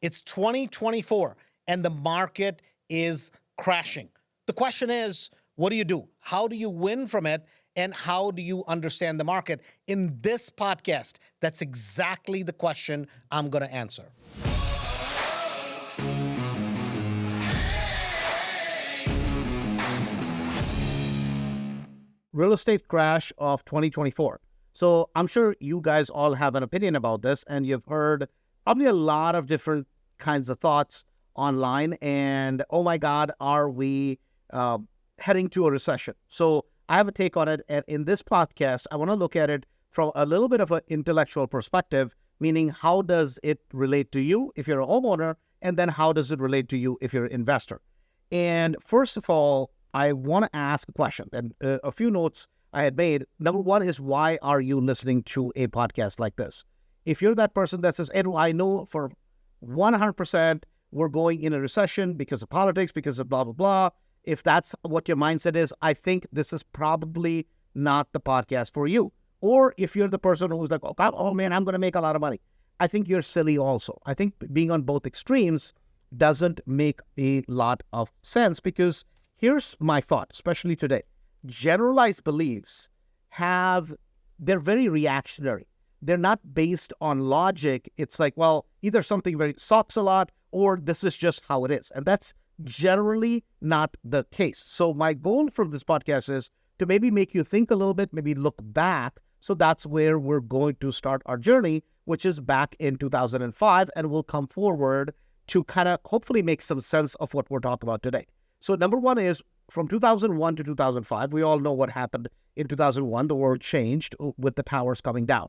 It's 2024 and the market is crashing. The question is, what do you do? How do you win from it? And how do you understand the market? In this podcast, that's exactly the question I'm going to answer. Real estate crash of 2024. So I'm sure you guys all have an opinion about this, and you've heard probably a lot of different kinds of thoughts online. And oh my God, are we heading to a recession? So I have a take on it. And in this podcast, I want to look at it from a little bit of an intellectual perspective, meaning how does it relate to you if you're a homeowner? And then how does it relate to you if you're an investor? And first of all, I want to ask a question, and a few notes I had made. Number one is, why are you listening to a podcast like this? If you're that person that says, Andrew, I know for 100% we're going in a recession because of politics, because of blah, blah, blah. If that's what your mindset is, I think this is probably not the podcast for you. Or if you're the person who's like, oh man, I'm going to make a lot of money, I think you're silly also. I think being on both extremes doesn't make a lot of sense, because here's my thought, especially today. Generalized beliefs they're very reactionary. They're not based on logic. It's like, well, either something very sucks a lot or this is just how it is. And that's generally not the case. So my goal from this podcast is to maybe make you think a little bit, maybe look back. So that's where we're going to start our journey, which is back in 2005, and we'll come forward to kind of hopefully make some sense of what we're talking about today. So number one is, from 2001 to 2005, we all know what happened in 2001. The world changed with the towers coming down.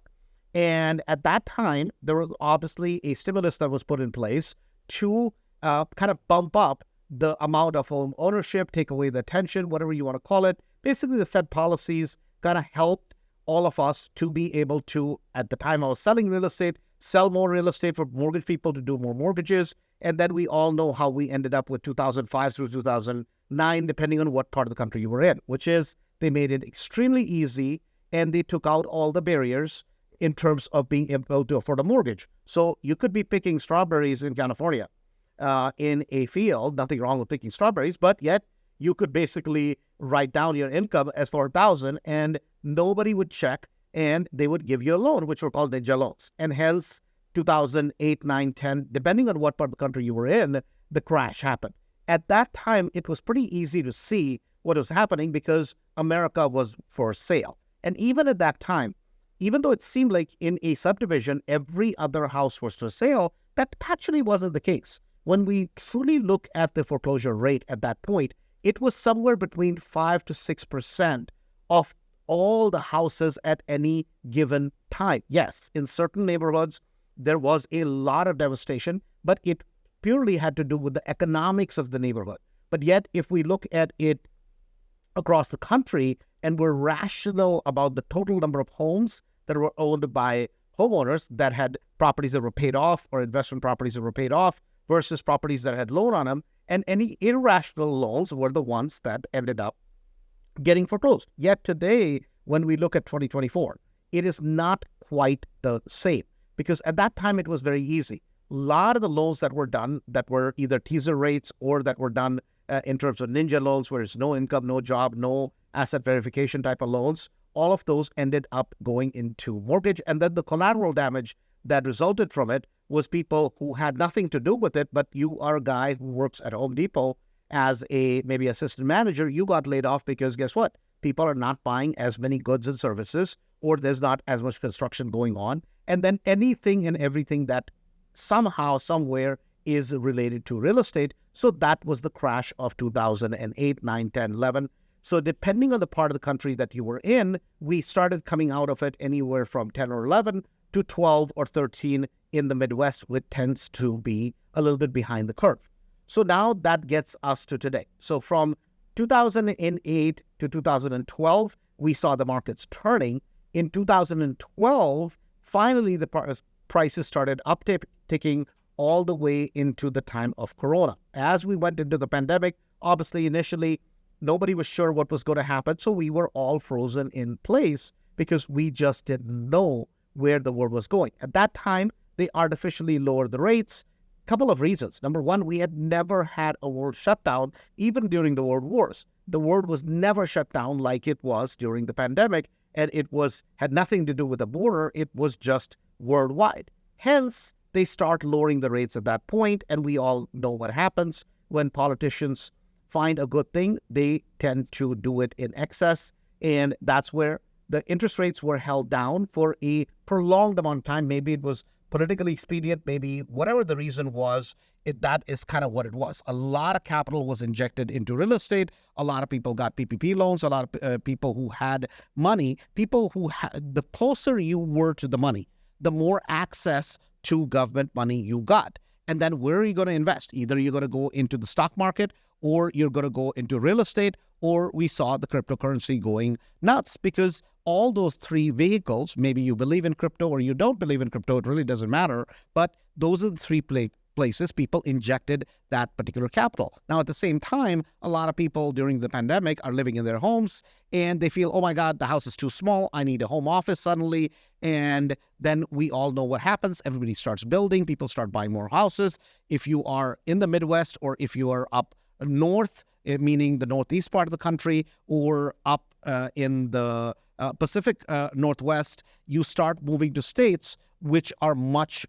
And at that time, there was obviously a stimulus that was put in place to kind of bump up the amount of home ownership, take away the tension, whatever you want to call it. Basically, the Fed policies kind of helped all of us to be able to, at the time I was selling real estate, sell more real estate for mortgage people to do more mortgages. And then we all know how we ended up with 2005 through 2009, depending on what part of the country you were in, which is they made it extremely easy and they took out all the barriers in terms of being able to afford a mortgage. So you could be picking strawberries in California in a field, nothing wrong with picking strawberries, but yet you could basically write down your income as $4,000 and nobody would check, and they would give you a loan, which were called ninja loans. And hence, 2008, 9, 10, depending on what part of the country you were in, the crash happened. At that time, it was pretty easy to see what was happening because America was for sale. And even at that time, even though it seemed like in a subdivision, every other house was for sale, that actually wasn't the case. When we truly look at the foreclosure rate at that point, it was somewhere between 5 to 6% of all the houses at any given time. Yes, in certain neighborhoods, there was a lot of devastation, but it purely had to do with the economics of the neighborhood. But yet, if we look at it across the country and we're rational about the total number of homes that were owned by homeowners that had properties that were paid off or investment properties that were paid off versus properties that had loan on them, and any irrational loans were the ones that ended up getting foreclosed. Yet today, when we look at 2024, it is not quite the same. Because at that time, it was very easy. A lot of the loans that were done that were either teaser rates or that were done in terms of ninja loans, where it's no income, no job, no asset verification type of loans, all of those ended up going into mortgage. And then the collateral damage that resulted from it was people who had nothing to do with it, but you are a guy who works at Home Depot as a maybe assistant manager. You got laid off because guess what? People are not buying as many goods and services, or there's not as much construction going on. And then anything and everything that somehow, somewhere is related to real estate. So that was the crash of 2008, 9, 10, 11. So depending on the part of the country that you were in, we started coming out of it anywhere from 10 or 11 to 12 or 13 in the Midwest, which tends to be a little bit behind the curve. So now that gets us to today. So from 2008 to 2012, we saw the markets turning. In 2012, finally, the prices started upticking all the way into the time of Corona. As we went into the pandemic, obviously, initially, nobody was sure what was going to happen. So we were all frozen in place because we just didn't know where the world was going. At that time, they artificially lowered the rates. Couple of reasons. Number one, we had never had a world shutdown, even during the world wars. The world was never shut down like it was during the pandemic, and it had nothing to do with the border. It was just worldwide. Hence, they start lowering the rates at that point, and we all know what happens when politicians find a good thing. They tend to do it in excess, and that's where the interest rates were held down for a prolonged amount of time. Maybe it was politically expedient, maybe whatever the reason was, that is kind of what it was. A lot of capital was injected into real estate. A lot of people got PPP loans. A lot of people who had money, the closer you were to the money, the more access to government money you got. And then where are you going to invest? Either you're going to go into the stock market, or you're going to go into real estate, or we saw the cryptocurrency going nuts, because all those three vehicles, maybe you believe in crypto or you don't believe in crypto, it really doesn't matter, but those are the three places people injected that particular capital. Now, at the same time, a lot of people during the pandemic are living in their homes and they feel, oh my God, the house is too small. I need a home office suddenly. And then we all know what happens. Everybody starts building. People start buying more houses. If you are in the Midwest, or if you are up north, meaning the northeast part of the country, or up in the Pacific Northwest, you start moving to states which are much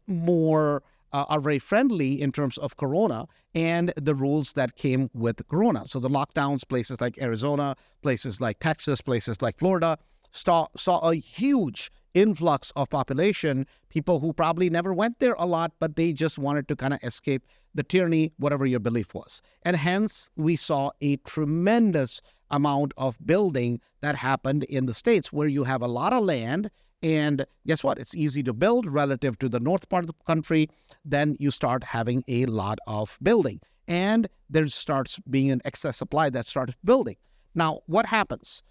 more are very friendly in terms of Corona and the rules that came with Corona. So the lockdowns, places like Arizona, places like Texas, places like Florida, saw a huge influx of population, people who probably never went there a lot, but they just wanted to kind of escape the tyranny, whatever your belief was. And hence, we saw a tremendous amount of building that happened in the States, where you have a lot of land. And guess what? It's easy to build relative to the north part of the country. Then you start having a lot of building. And there starts being an excess supply that starts building. Now, what happens?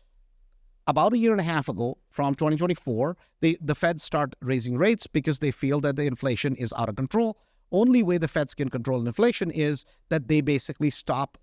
About a year and a half ago, from 2024, the Feds start raising rates because they feel that the inflation is out of control. Only way the Feds can control inflation is that they basically stop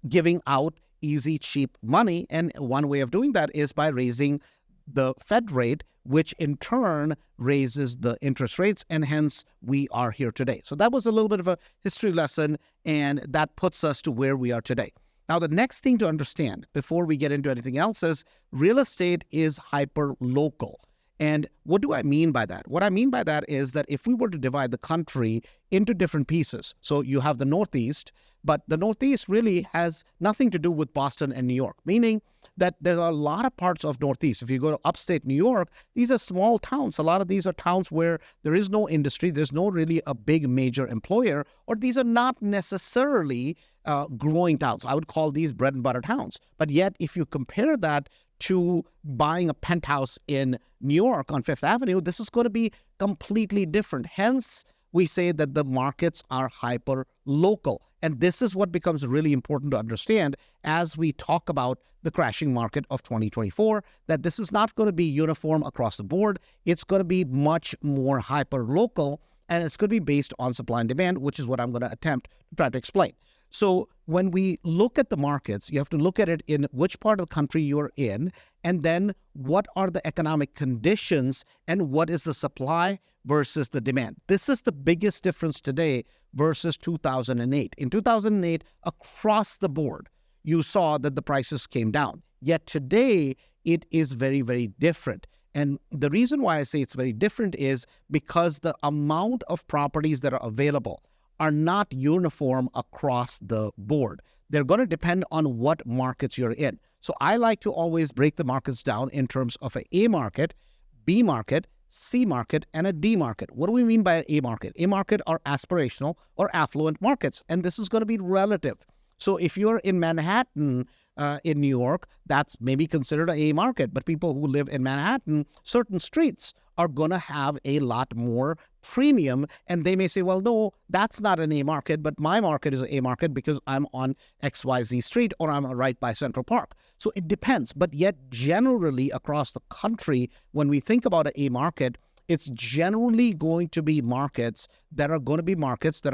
giving out easy, cheap money. And one way of doing that is by raising the Fed rate, which in turn raises the interest rates, and hence we are here today. So that was a little bit of a history lesson, and that puts us to where we are today. Now, the next thing to understand before we get into anything else is real estate is hyper-local. And what do I mean by that? What I mean by that is that if we were to divide the country into different pieces, so you have the Northeast, but the Northeast really has nothing to do with Boston and New York, meaning that there are a lot of parts of Northeast. If you go to upstate New York, these are small towns. A lot of these are towns where there is no industry, there's no really a big major employer, or these are not necessarily growing towns. I would call these bread and butter towns. But yet, if you compare that to buying a penthouse in New York on Fifth Avenue, this is going to be completely different. Hence, we say that the markets are hyper-local. And this is what becomes really important to understand as we talk about the crashing market of 2024, that this is not going to be uniform across the board. It's going to be much more hyper-local, and it's going to be based on supply and demand, which is what I'm going to attempt to try to explain. So when we look at the markets, you have to look at it in which part of the country you're in, and then what are the economic conditions and what is the supply versus the demand. This is the biggest difference today versus 2008. In 2008, across the board, you saw that the prices came down. Yet today, it is very, very different. And the reason why I say it's very different is because the amount of properties that are available are not uniform across the board. They're going to depend on what markets you're in. So I like to always break the markets down in terms of an A market, B market, C market, and a D market. What do we mean by an A market? A market are aspirational or affluent markets, and this is going to be relative. So if you're in Manhattan, in New York, that's maybe considered an A market. But people who live in Manhattan, certain streets are going to have a lot more premium. And they may say, well, no, that's not an A market, but my market is an A market because I'm on XYZ street or I'm right by Central Park. So it depends. But yet generally across the country, when we think about an A market, it's generally going to be markets that are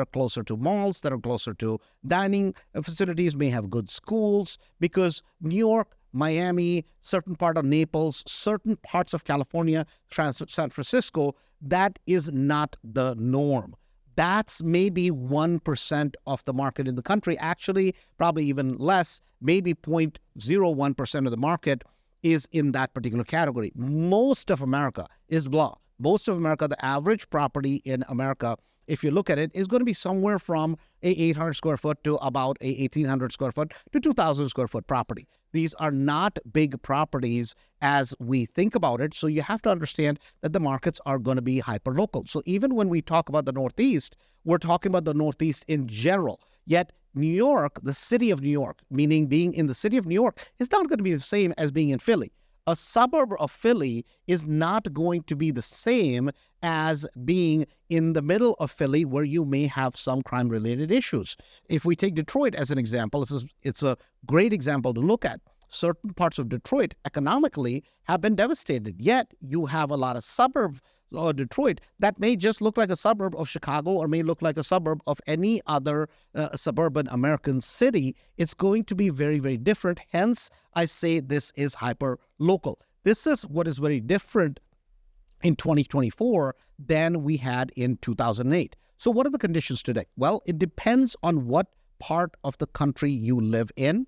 closer to malls, that are closer to dining facilities, may have good schools, because New York, Miami, certain part of Naples, certain parts of California, San Francisco, that is not the norm. that's maybe 1% of the market in the country. Actually, probably even less, maybe 0.01% of the market is in that particular category. Most of America is blah. Most of America, the average property in America, if you look at it, is going to be somewhere from a 800 square foot to about a 1,800 square foot to 2,000 square foot property. These are not big properties as we think about it. So you have to understand that the markets are going to be hyperlocal. So even when we talk about the Northeast, we're talking about the Northeast in general. Yet New York, the city of New York, meaning being in the city of New York, is not going to be the same as being in Philly. A suburb of Philly is not going to be the same as being in the middle of Philly, where you may have some crime-related issues. If we take Detroit as an example, it's a great example to look at. Certain parts of Detroit economically have been devastated, yet you have a lot of suburbs of Detroit that may just look like a suburb of Chicago or may look like a suburb of any other suburban American city. It's going to be very, very different. Hence, I say this is hyper local. This is what is very different in 2024 than we had in 2008. So what are the conditions today? Well, it depends on what part of the country you live in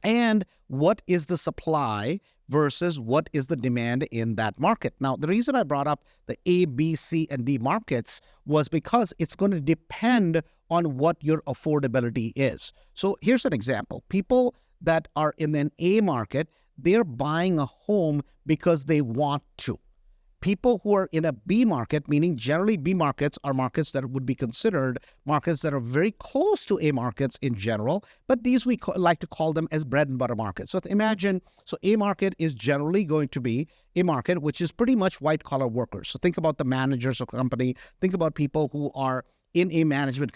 and what is the supply versus what is the demand in that market. Now, the reason I brought up the A, B, C, and D markets was because it's going to depend on what your affordability is. So here's an example. People that are in an A market, they're buying a home because they want to. People who are in a B market, meaning generally B markets are markets that would be considered markets that are very close to A markets in general, but these we like to call them as bread and butter markets. So imagine, A market is generally going to be a market which is pretty much white collar workers. So think about the managers of a company, think about people who are in a management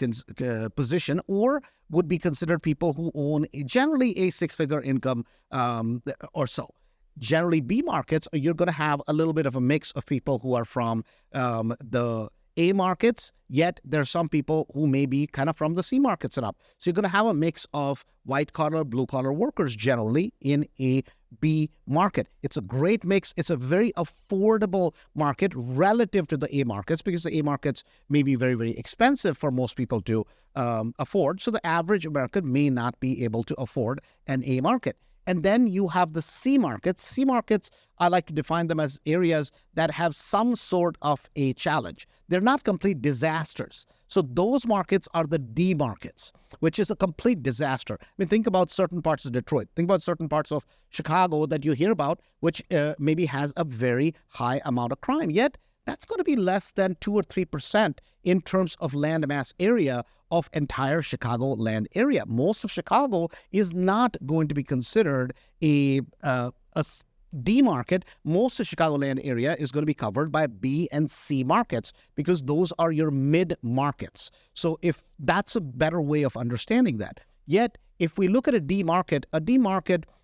position or would be considered people who own generally a six-figure income or so. Generally, B markets, you're going to have a little bit of a mix of people who are from the A markets, yet there are some people who may be kind of from the C markets and up. So you're going to have a mix of white-collar, blue-collar workers generally in a B market. It's a great mix. It's a very affordable market relative to the A markets because the A markets may be very, very expensive for most people to afford. So the average American may not be able to afford an A market. And then you have the C markets. C markets, I like to define them as areas that have some sort of a challenge. They're not complete disasters. So those markets are the D markets, which is a complete disaster. I mean, think about certain parts of Detroit. Think about certain parts of Chicago that you hear about, which maybe has a very high amount of crime. Yet, that's going to be less than 2 or 3% in terms of land mass area of entire Chicago land area. Most of Chicago is not going to be considered a D market. Most of Chicago land area is going to be covered by B and C markets because those are your mid markets. So if that's a better way of understanding that. Yet, if we look at a D market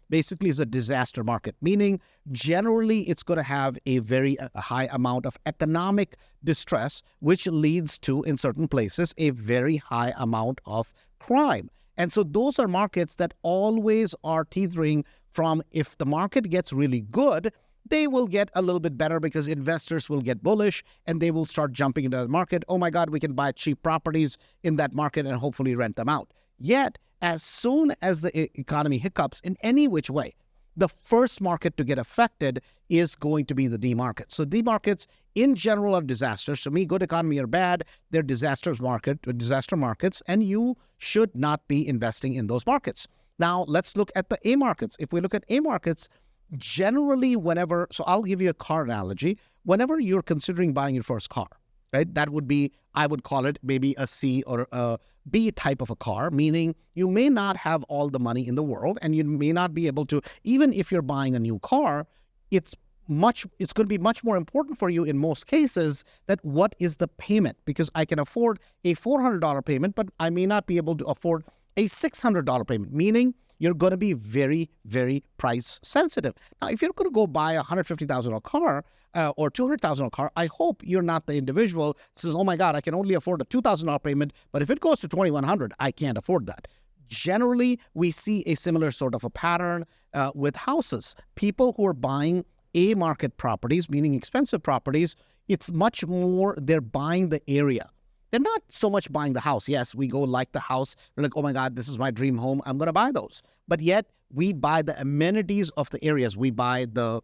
basically is a disaster market, meaning generally it's going to have a very high amount of economic distress, which leads to, in certain places, a very high amount of crime. And so those are markets that always are teetering from, if the market gets really good, they will get a little bit better because investors will get bullish and they will start jumping into the market. Oh my God, we can buy cheap properties in that market and hopefully rent them out. Yet, as soon as the economy hiccups in any which way, the first market to get affected is going to be the D market. So D markets in general are disasters. To me, good economy or bad, they're disaster markets, and you should not be investing in those markets. Now, let's look at the A markets. If we look at A markets, generally so I'll give you a car analogy. Whenever you're considering buying your first car, right, that would be, I would call it maybe a C or a B type of a car, meaning you may not have all the money in the world and you may not be able to, even if you're buying a new car, it's going to be much more important for you in most cases that what is the payment, because I can afford a $400 payment, but I may not be able to afford a $600 payment, meaning you're going to be very, very price sensitive. Now, if you're going to go buy a $150,000 car or $200,000 car, I hope you're not the individual that says, oh my God, I can only afford a $2,000 payment, but if it goes to $2,100, I can't afford that. Generally, we see a similar sort of a pattern with houses. People who are buying A market properties, meaning expensive properties, it's much more they're buying the area. They're not so much buying the house. Yes, we go like the house. We're like, oh my God, this is my dream home. I'm going to buy those. But yet we buy the amenities of the areas. We buy the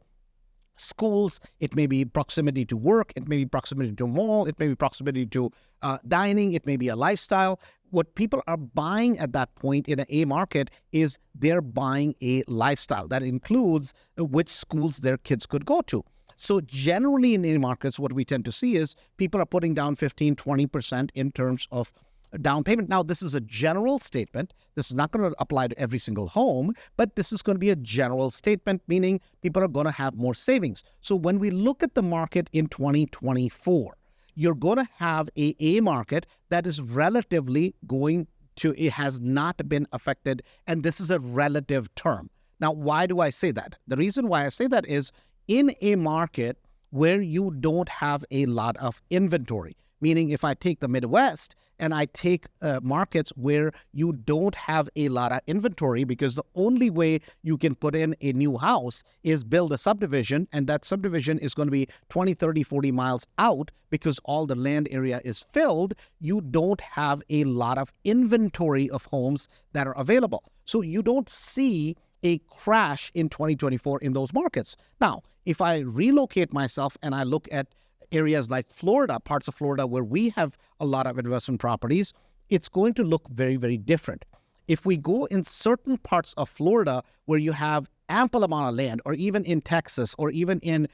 schools. It may be proximity to work. It may be proximity to a mall. It may be proximity to dining. It may be a lifestyle. What people are buying at that point in an A market is they're buying a lifestyle. That includes which schools their kids could go to. So generally in A markets, what we tend to see is people are putting down 15, 20% in terms of down payment. Now, this is a general statement. This is not going to apply to every single home, but this is going to be a general statement, meaning people are going to have more savings. So when we look at the market in 2024, you're going to have a market that is relatively going to, it has not been affected, and this is a relative term. Now, why do I say that? The reason why I say that is in a market where you don't have a lot of inventory, meaning if I take the Midwest and I take markets where you don't have a lot of inventory, because the only way you can put in a new house is build a subdivision, and that subdivision is going to be 20, 30, 40 miles out because all the land area is filled, you don't have a lot of inventory of homes that are available. So you don't see a crash in 2024 in those markets. Now, if I relocate myself and I look at areas like Florida, parts of Florida where we have a lot of investment properties, it's going to look very, very different. If we go in certain parts of Florida where you have ample amount of land, or even in Texas, or even in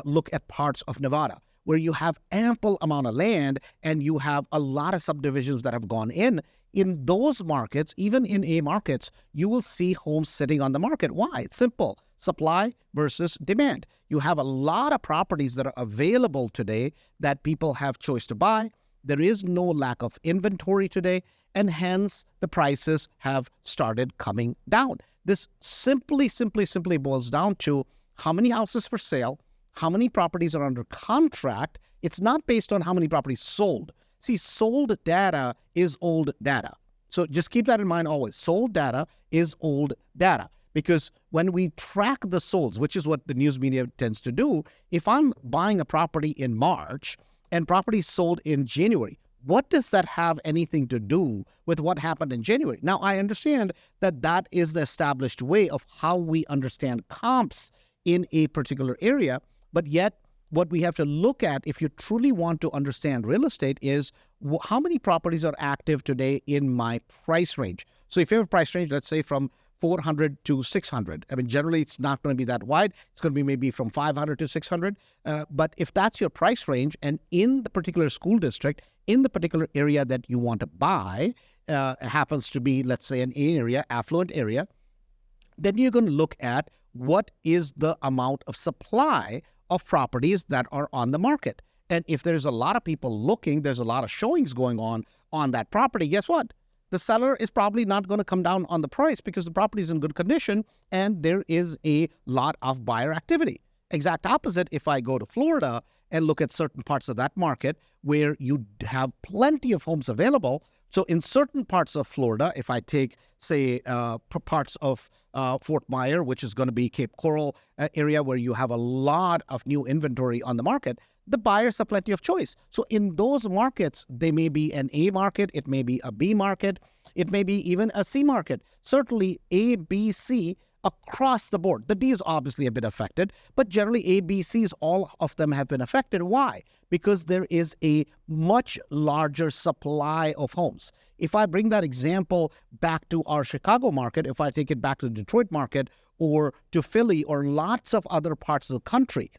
look at parts of Nevada, where you have ample amount of land and you have a lot of subdivisions that have gone in those markets, even in A markets, you will see homes sitting on the market. Why? It's simple. Supply versus demand. You have a lot of properties that are available today that people have choice to buy. There is no lack of inventory today, and hence the prices have started coming down. This simply boils down to how many houses for sale, how many properties are under contract. It's not based on how many properties sold. See, sold data is old data. So just keep that in mind always. Sold data is old data. Because when we track the solds, which is what the news media tends to do, if I'm buying a property in March and property sold in January, what does that have anything to do with what happened in January? Now, I understand that that is the established way of how we understand comps in a particular area, but yet what we have to look at if you truly want to understand real estate is how many properties are active today in my price range. So if you have a price range, let's say from 400 to 600. I mean, generally, it's not going to be that wide. It's going to be maybe from 500 to 600. But if that's your price range, and in the particular school district, in the particular area that you want to buy, happens to be, let's say, an A area, affluent area, then you're going to look at what is the amount of supply of properties that are on the market. And if there's a lot of people looking, there's a lot of showings going on that property, guess what? The seller is probably not going to come down on the price because the property is in good condition and there is a lot of buyer activity. Exact opposite if I go to Florida and look at certain parts of that market where you have plenty of homes available. So in certain parts of Florida, if I take, say, parts of Fort Myers, which is going to be Cape Coral area where you have a lot of new inventory on the market, the buyers have plenty of choice. So in those markets, they may be an A market, it may be a B market, it may be even a C market. Certainly A, B, C across the board. The D's obviously have been affected, but generally A, B, C's, all of them have been affected. Why? Because there is a much larger supply of homes. If I bring that example back to our Chicago market, if I take it back to the Detroit market or to Philly or lots of other parts of the country,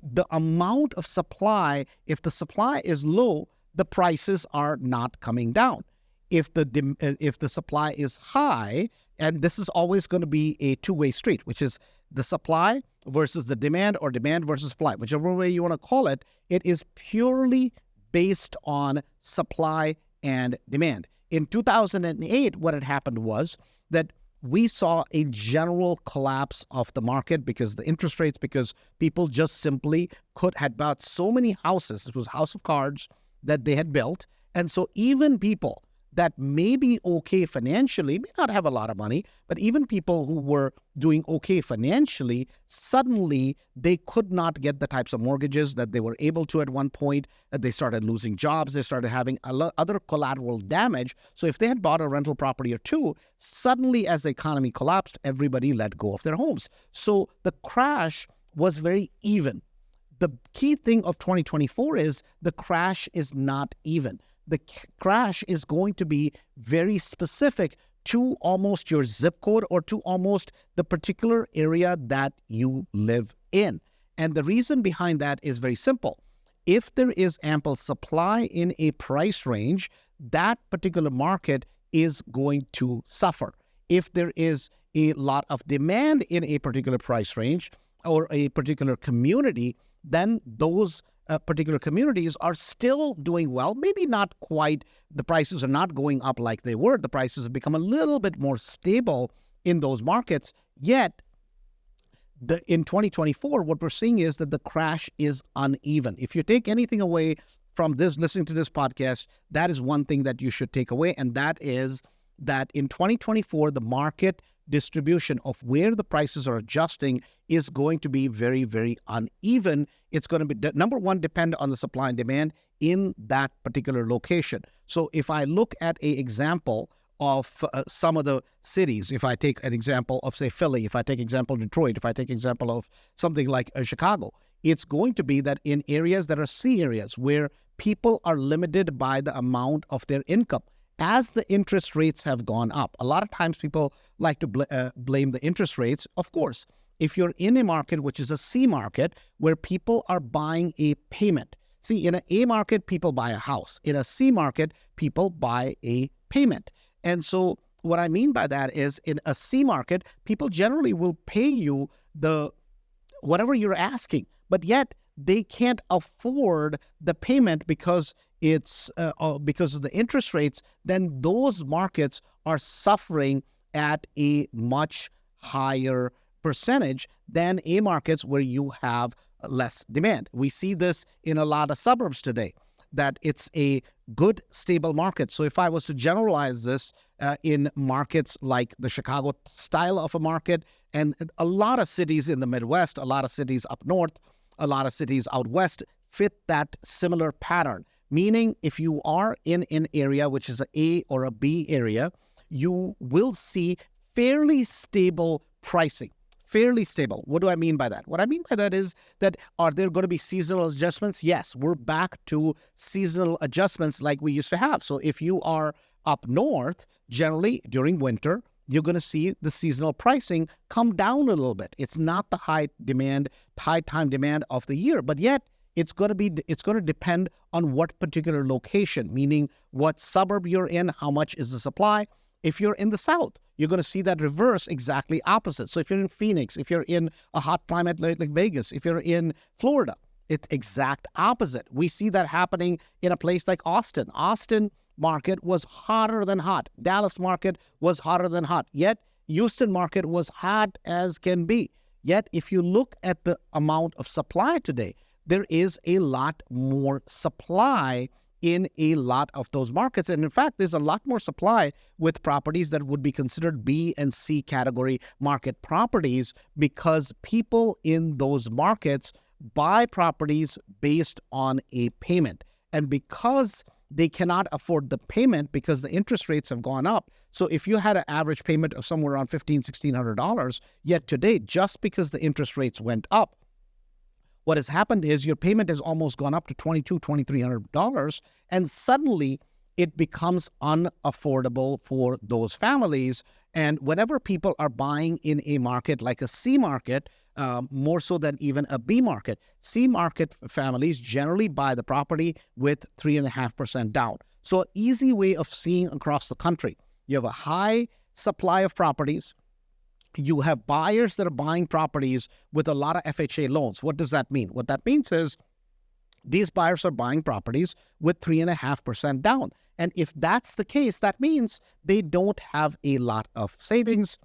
the amount of supply, if the supply is low, the prices are not coming down. If the supply is high, and this is always going to be a two-way street, which is the supply versus the demand, or demand versus supply, whichever way you want to call it, it is purely based on supply and demand. In 2008, what had happened was that we saw a general collapse of the market because the interest rates, because people just simply had bought so many houses. It was a house of cards that they had built. And so even people that may be okay financially, may not have a lot of money, but even people who were doing okay financially, suddenly they could not get the types of mortgages that they were able to at one point. That they started losing jobs, they started having other collateral damage. So if they had bought a rental property or two, suddenly as the economy collapsed, everybody let go of their homes. So the crash was very even. The key thing of 2024 is the crash is not even. The crash is going to be very specific to almost your zip code or to almost the particular area that you live in. And the reason behind that is very simple. If there is ample supply in a price range, that particular market is going to suffer. If there is a lot of demand in a particular price range or a particular community, then those particular communities are still doing well. Maybe not quite, the prices are not going up like they were. The prices have become a little bit more stable in those markets. Yet, in 2024, what we're seeing is that the crash is uneven. If you take anything away from this, listening to this podcast, that is one thing that you should take away. And that is that in 2024, the market distribution of where the prices are adjusting is going to be very, very uneven. It's going to be, number one, depend on the supply and demand in that particular location. So if I look at an example of some of the cities, if I take an example of, say, Philly, if I take example of Detroit, if I take example of something like Chicago, it's going to be that in areas that are C areas where people are limited by the amount of their income, as the interest rates have gone up. A lot of times people like to blame the interest rates. Of course, if you're in a market which is a C market where people are buying a payment. See, in an A market, people buy a house. In a C market, people buy a payment. And so what I mean by that is in a C market, people generally will pay you the whatever you're asking, but yet they can't afford the payment because because of the interest rates. Then those markets are suffering at a much higher percentage than A markets where you have less demand. We see this in a lot of suburbs today, that it's a good, stable market. So if I was to generalize this in markets like the Chicago style of a market, and a lot of cities in the Midwest, a lot of cities up north, a lot of cities out west fit that similar pattern. Meaning, if you are in an area which is an A or a B area, you will see fairly stable pricing. Fairly stable. What do I mean by that? What I mean by that is that are there going to be seasonal adjustments? Yes, we're back to seasonal adjustments like we used to have. So if you are up north, generally during winter, you're going to see the seasonal pricing come down a little bit. It's not the high time demand of the year, but yet it's going to depend on what particular location, meaning what suburb you're in, how much is the supply. If you're in the South, you're going to see that reverse exactly opposite. So if you're in Phoenix, if you're in a hot climate like Vegas, if you're in Florida, it's exact opposite. We see that happening in a place like Austin. Austin market was hotter than hot. Dallas market was hotter than hot. Yet Houston market was hot as can be. Yet if you look at the amount of supply today, there is a lot more supply in a lot of those markets. And in fact, there's a lot more supply with properties that would be considered B and C category market properties, because people in those markets buy properties based on a payment. And because they cannot afford the payment because the interest rates have gone up. So if you had an average payment of somewhere around $1,500, $1,600, yet today, just because the interest rates went up, what has happened is your payment has almost gone up to $2,200, $2,300, and suddenly it becomes unaffordable for those families. And whenever people are buying in a market like a C market, more so than even a B market, C market families generally buy the property with 3.5% down. So an easy way of seeing across the country, you have a high supply of properties. You have buyers that are buying properties with a lot of FHA loans. What does that mean? What that means is these buyers are buying properties with 3.5% down. And if that's the case, that means they don't have a lot of savings.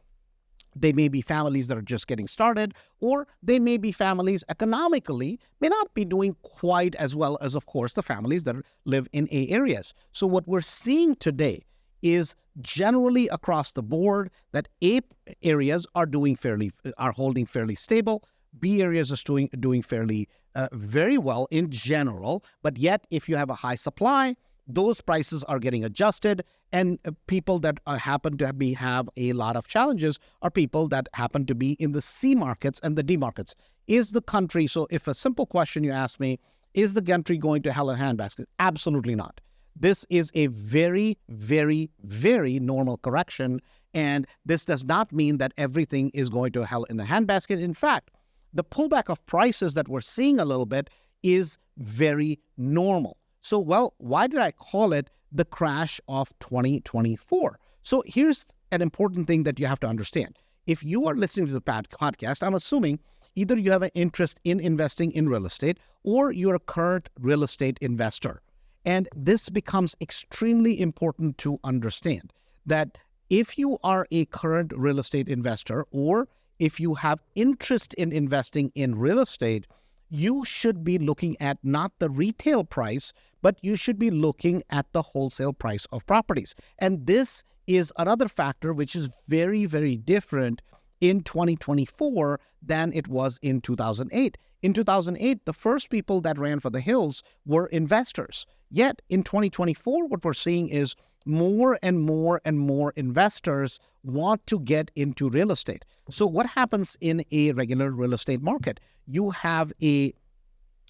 They may be families that are just getting started, or they may be families economically may not be doing quite as well as, of course, the families that live in A areas. So what we're seeing today is generally across the board that A areas are holding fairly stable. B areas are doing fairly very well in general. But yet, if you have a high supply, those prices are getting adjusted, and people that happen to have a lot of challenges are people that happen to be in the C markets and the D markets. Is the country, so if a simple question you ask me, is the country going to hell in a handbasket? Absolutely not. This is a very, very, very normal correction, and this does not mean that everything is going to hell in a handbasket. In fact, the pullback of prices that we're seeing a little bit is very normal. So, well, why did I call it the crash of 2024? So here's an important thing that you have to understand. If you are listening to the podcast, I'm assuming either you have an interest in investing in real estate or you're a current real estate investor. And this becomes extremely important to understand that if you are a current real estate investor or if you have interest in investing in real estate, you should be looking at not the retail price, but you should be looking at the wholesale price of properties. And this is another factor which is very, very different in 2024 than it was in 2008. In 2008, the first people that ran for the hills were investors. Yet in 2024, what we're seeing is more and more and more investors want to get into real estate. So what happens in a regular real estate market? You have a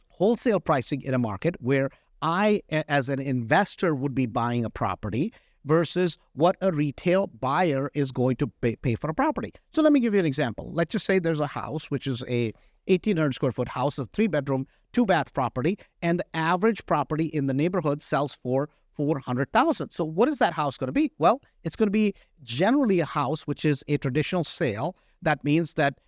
wholesale pricing in a market where I, as an investor, would be buying a property versus what a retail buyer is going to pay for a property. So let me give you an example. Let's just say there's a house, which is a 1,800 square foot house, a 3-bedroom, 2-bath property, and the average property in the neighborhood sells for $400,000. So what is that house going to be? Well, it's going to be generally a house which is a traditional sale. That means that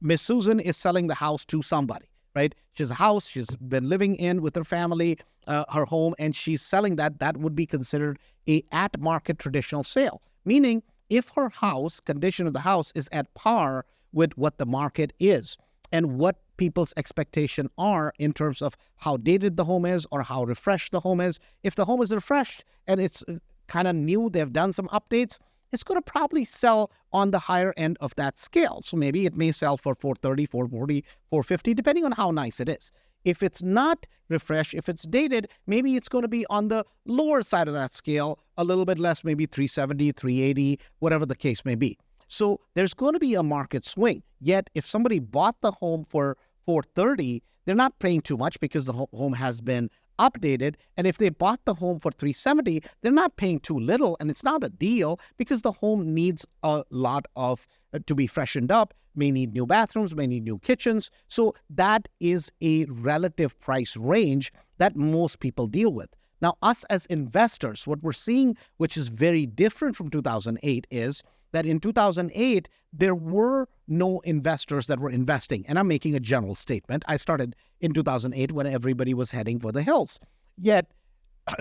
Miss Susan is selling the house to somebody, right? She has a house she's been living in with her family, her home, and she's selling that. That would be considered a at-market traditional sale, meaning if her house, condition of the house is at par with what the market is and what people's expectation are in terms of how dated the home is or how refreshed the home is. If the home is refreshed and it's kind of new, they've done some updates, it's going to probably sell on the higher end of that scale. So maybe it may sell for $430, $440, $450, depending on how nice it is. If it's not refreshed, if it's dated, maybe it's going to be on the lower side of that scale, a little bit less, maybe $370, $380, whatever the case may be. So there's going to be a market swing. Yet if somebody bought the home for $430, they're not paying too much because the home has been updated. And if they bought the home for $370, they're not paying too little, and it's not a deal because the home needs a lot of to be freshened up, may need new bathrooms, may need new kitchens. So that is a relative price range that most people deal with. Now, us as investors, what we're seeing, which is very different from 2008, is that in 2008, there were no investors that were investing. And I'm making a general statement. I started in 2008 when everybody was heading for the hills. Yet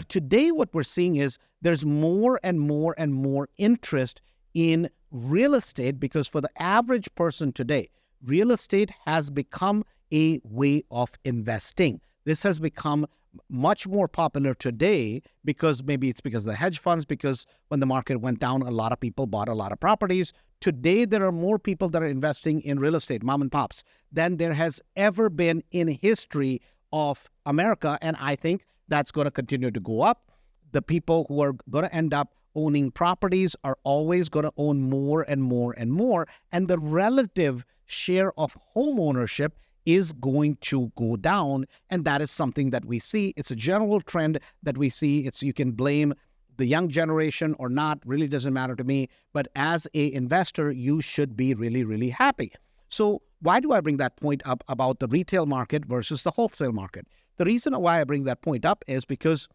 today, what we're seeing is there's more and more and more interest in real estate because for the average person today, real estate has become a way of investing. This has become much more popular today because maybe it's because of the hedge funds, because when the market went down, a lot of people bought a lot of properties. Today, there are more people that are investing in real estate, mom and pops, than there has ever been in history of America. And I think that's going to continue to go up. The people who are going to end up owning properties are always going to own more and more and more. And the relative share of home ownership is going to go down. And that is something that we see. It's a general trend that we see. You can blame the young generation or not, really doesn't matter to me. But as an investor, you should be really, really happy. So why do I bring that point up about the retail market versus the wholesale market? The reason why I bring that point up is because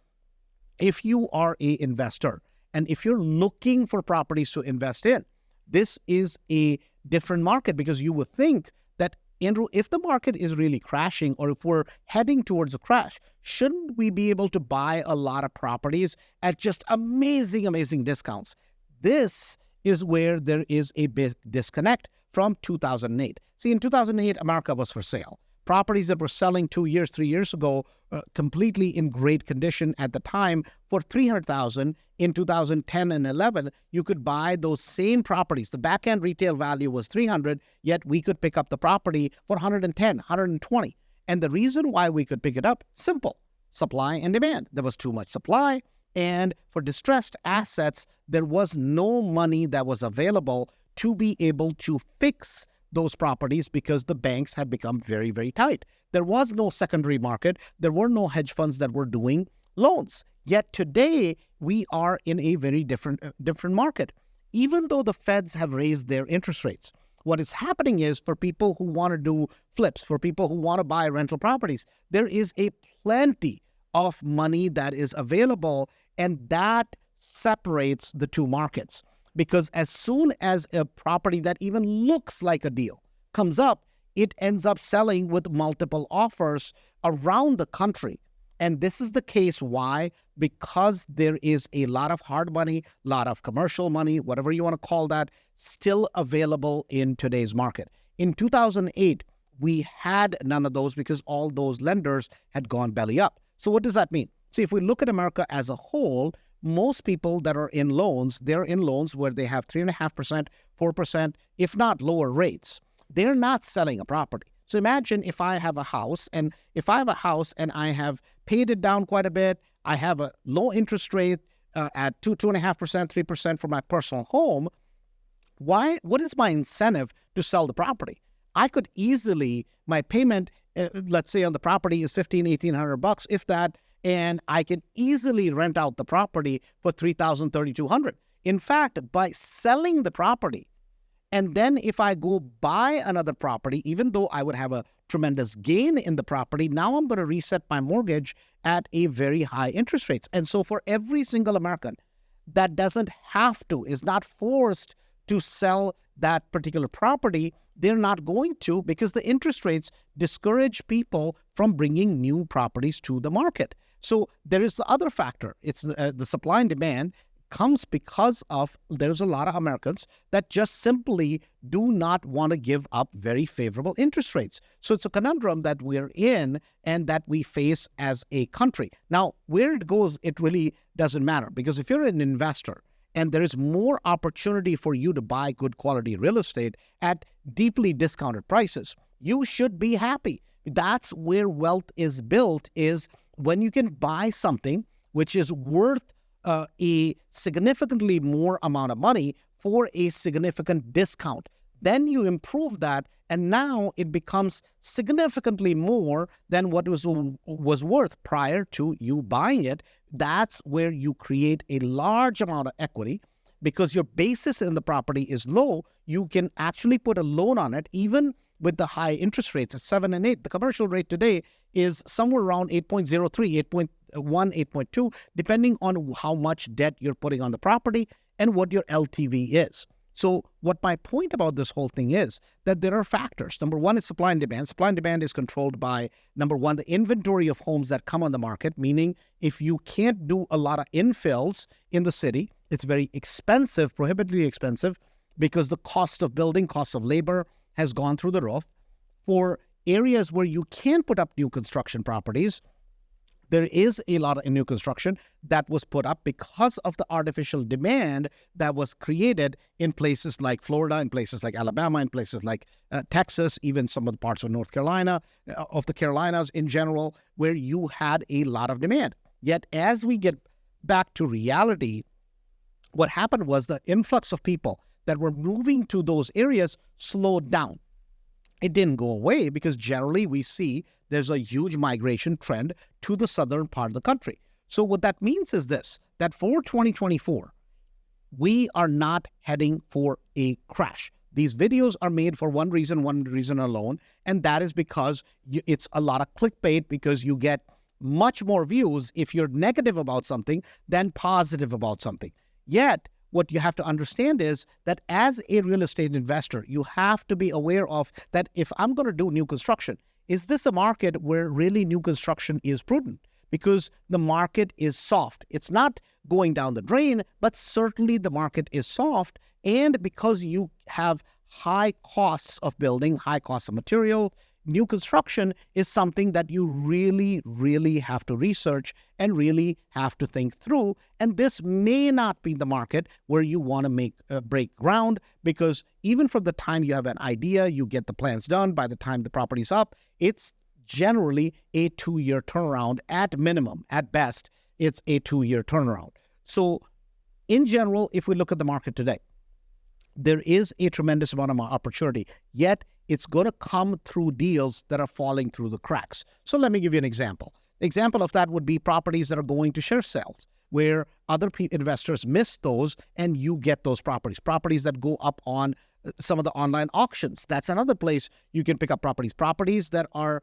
if you are an investor and if you're looking for properties to invest in, this is a different market because you would think that, Andrew, if the market is really crashing or if we're heading towards a crash, shouldn't we be able to buy a lot of properties at just amazing, amazing discounts? This is where there is a big disconnect from 2008. See, in 2008, America was for sale. properties that were selling 2 years, 3 years ago, completely in great condition at the time for $300,000 in 2010 and 11, you could buy those same properties. The back-end retail value was $300, yet we could pick up the property for $110, $120. And the reason why we could pick it up, simple, supply and demand. There was too much supply, and for distressed assets, there was no money that was available to be able to fix those properties because the banks had become very, very tight. There was no secondary market. There were no hedge funds that were doing loans. Yet today, we are in a very different market. Even though the feds have raised their interest rates, what is happening is for people who want to do flips, for people who want to buy rental properties, there is a plenty of money that is available, and that separates the two markets. Because as soon as a property that even looks like a deal comes up, it ends up selling with multiple offers around the country. And this is the case why? Because there is a lot of hard money, a lot of commercial money, whatever you want to call that, still available in today's market. In 2008, we had none of those because all those lenders had gone belly up. So what does that mean? See, if we look at America as a whole, most people that are in loans, they're in loans where they have 3.5%, 4%, if not lower rates. They're not selling a property. So imagine if I have a house, and I have paid it down quite a bit, I have a low interest rate at 2.5%, 3% for my personal home. What is my incentive to sell the property? I could easily, my payment, let's say on the property is $1,800, if that, and I can easily rent out the property for $3,000, $3,200. In fact, by selling the property, and then if I go buy another property, even though I would have a tremendous gain in the property, now I'm going to reset my mortgage at a very high interest rates. And so for every single American that doesn't have to, is not forced to sell that particular property, they're not going to, because the interest rates discourage people from bringing new properties to the market. So there is the other factor. It's the supply and demand comes because of there's a lot of Americans that just simply do not want to give up very favorable interest rates. So it's a conundrum that we're in and that we face as a country. Now, where it goes, it really doesn't matter, because if you're an investor and there is more opportunity for you to buy good quality real estate at deeply discounted prices, you should be happy. That's where wealth is built, is when you can buy something which is worth a significantly more amount of money for a significant discount. Then you improve that, and now it becomes significantly more than what was worth prior to you buying it. That's where you create a large amount of equity. Because your basis in the property is low, you can actually put a loan on it, even with the high interest rates at 7 and 8. The commercial rate today is somewhere around 8.03, 8.1, 8.2, depending on how much debt you're putting on the property and what your LTV is. So what my point about this whole thing is that there are factors. Number one is supply and demand. Supply and demand is controlled by, number one, the inventory of homes that come on the market, meaning if you can't do a lot of infills in the city, it's very expensive, prohibitively expensive, because the cost of building, cost of labor has gone through the roof. For areas where you can put up new construction properties, there is a lot of new construction that was put up because of the artificial demand that was created in places like Florida, in places like Alabama, in places like Texas, even some of the parts of North Carolina, of the Carolinas in general, where you had a lot of demand. Yet as we get back to reality, what happened was the influx of people that were moving to those areas slowed down. It didn't go away because generally we see there's a huge migration trend to the southern part of the country. So what that means is this, that for 2024, we are not heading for a crash. These videos are made for one reason alone, and that is because it's a lot of clickbait, because you get much more views if you're negative about something than positive about something. Yet, what you have to understand is that as a real estate investor, you have to be aware of that if I'm going to do new construction, is this a market where really new construction is prudent? Because the market is soft. It's not going down the drain, but certainly the market is soft. And because you have high costs of building, high costs of material, new construction is something that you really, really have to research and really have to think through. And this may not be the market where you want to break ground, because even from the time you have an idea, you get the plans done, by the time the property's up, it's generally a 2-year turnaround at minimum. At best, it's a 2-year turnaround. So in general, if we look at the market today, there is a tremendous amount of opportunity, yet it's going to come through deals that are falling through the cracks. So let me give you an example. The example of that would be properties that are going to share sales, where other investors miss those and you get those properties. Properties that go up on some of the online auctions. That's another place you can pick up properties. Properties that are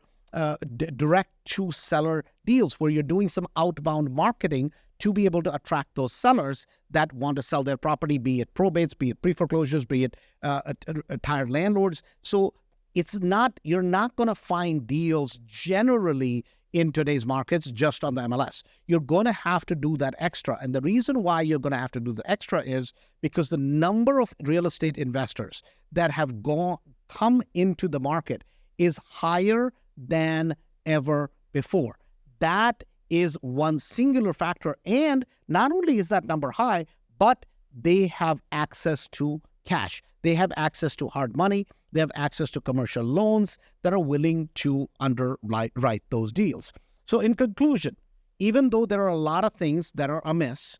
direct-to-seller deals, where you're doing some outbound marketing to be able to attract those sellers that want to sell their property, be it probates, be it pre-foreclosures, be it tired landlords. So you're not going to find deals generally in today's markets just on the MLS. You're going to have to do that extra. And the reason why you're going to have to do the extra is because the number of real estate investors that have come into the market is higher than ever before. That is one singular factor. And not only is that number high, but they have access to cash. They have access to hard money. They have access to commercial loans that are willing to underwrite those deals. So in conclusion, even though there are a lot of things that are amiss,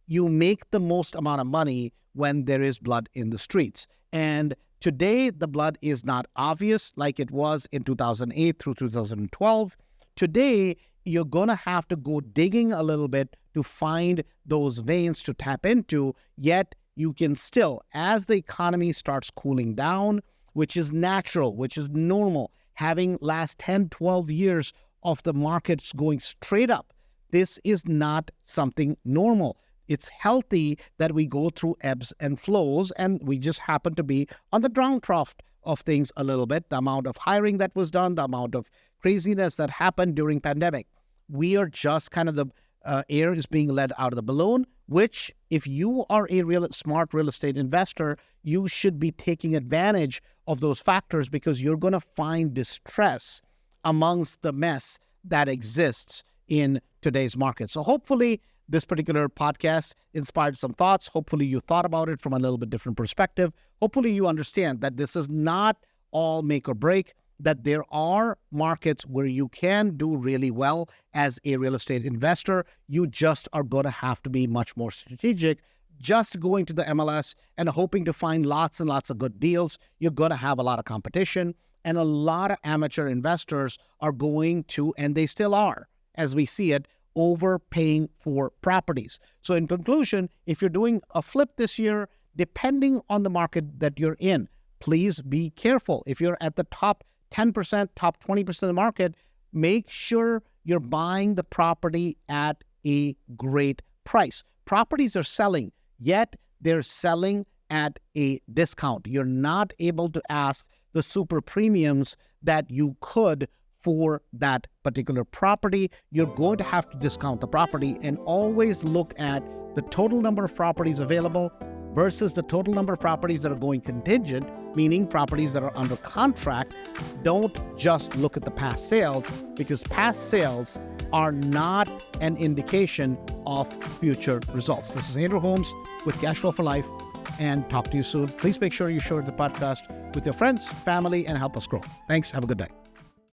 you make the most amount of money when there is blood in the streets. And today, the blood is not obvious like it was in 2008 through 2012. Today, you're going to have to go digging a little bit to find those veins to tap into, yet you can still, as the economy starts cooling down, which is natural, which is normal, having last 10, 12 years of the markets going straight up, this is not something normal. It's healthy that we go through ebbs and flows, and we just happen to be on the down trough of things a little bit. The amount of hiring that was done, the amount of craziness that happened during pandemic. We are just kind of the air is being let out of the balloon, which if you are a smart real estate investor, you should be taking advantage of those factors, because you're going to find distress amongst the mess that exists in today's market. So hopefully this particular podcast inspired some thoughts. Hopefully you thought about it from a little bit different perspective. Hopefully you understand that this is not all make or break, that there are markets where you can do really well as a real estate investor. You just are going to have to be much more strategic. Just going to the MLS and hoping to find lots and lots of good deals, you're going to have a lot of competition, and a lot of amateur investors are going to, and they still are, as we see it, overpaying for properties. So in conclusion, if you're doing a flip this year, depending on the market that you're in, please be careful. If you're at the top 10%, top 20% of the market, make sure you're buying the property at a great price. Properties are selling, yet they're selling at a discount. You're not able to ask the super premiums that you could for that particular property. You're going to have to discount the property, and always look at the total number of properties available versus the total number of properties that are going contingent, meaning properties that are under contract. Don't just look at the past sales, because past sales are not an indication of future results. This is Andrew Holmes with Cashflow for Life, and talk to you soon. Please make sure you share the podcast with your friends, family, and help us grow. Thanks. Have a good day.